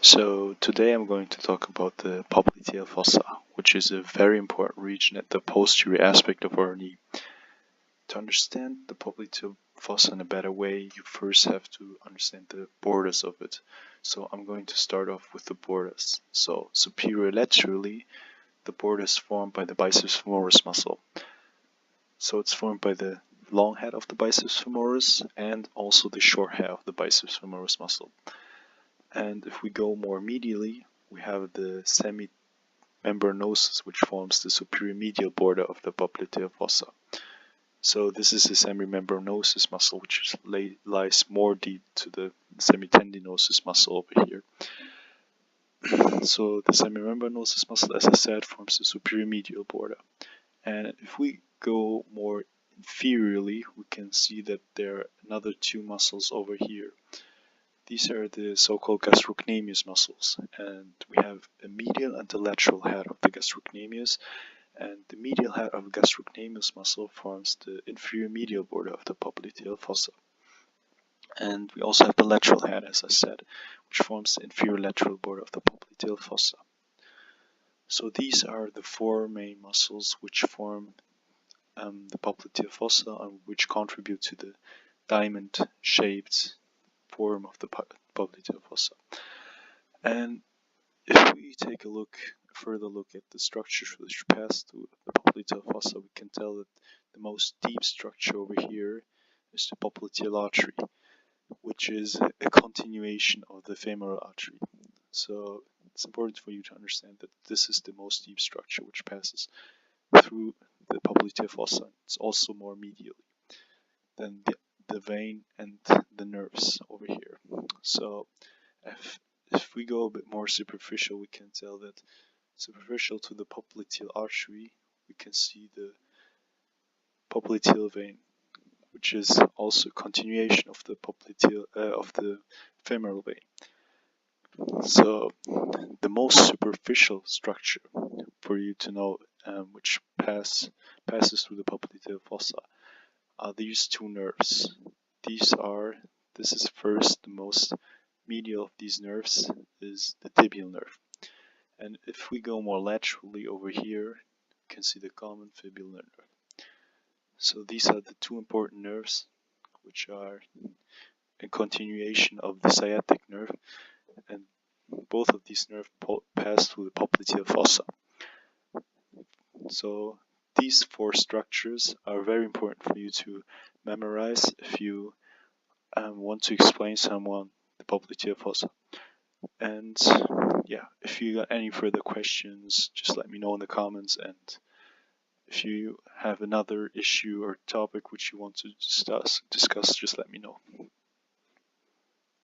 So today I'm going to talk about the popliteal fossa, which is a very important region at the posterior aspect of our knee. To understand the popliteal fossa in a better way, you first have to understand the borders of it. So I'm going to start off with the borders. So superior laterally, the border is formed by the biceps femoris muscle. So it's formed by the long head of the biceps femoris and also the short head of the biceps femoris muscle. And if we go more medially, we have the semimembranosus, which forms the superior medial border of the popliteal fossa. So this is the semimembranosus muscle, which lies more deep to the semitendinosus muscle over here. So the semimembranosus muscle, as I said, forms the superior medial border. And if we go more inferiorly, we can see that there are another two muscles over here. These are the so-called gastrocnemius muscles, and we have a medial and a lateral head of the gastrocnemius, and the medial head of the gastrocnemius muscle forms the inferior medial border of the popliteal fossa. And we also have the lateral head, as I said, which forms the inferior lateral border of the popliteal fossa. So these are the four main muscles which form the popliteal fossa and which contribute to the diamond-shaped form of the popliteal fossa. And if we take a further look at the structures which pass through the popliteal fossa, we can tell that the most deep structure over here is the popliteal artery, which is a continuation of the femoral artery. So it's important for you to understand that this is the most deep structure which passes through the popliteal fossa. It's also more medially than the vein and the nerves over here. So if we go a bit more superficial, we can tell that superficial to the popliteal artery, we can see the popliteal vein, which is also a continuation of the of the femoral vein. So the most superficial structure for you to know, which passes through the popliteal fossa, are these two nerves. This is first the most medial of these nerves is the tibial nerve. And if we go more laterally over here, you can see the common fibular nerve. So these are the two important nerves, which are a continuation of the sciatic nerve, and both of these nerves pass through the popliteal fossa. So these four structures are very important for you to memorize if you want to explain someone the popliteal fossa. And yeah, if you got any further questions, just let me know in the comments, and if you have another issue or topic which you want to discuss, just let me know.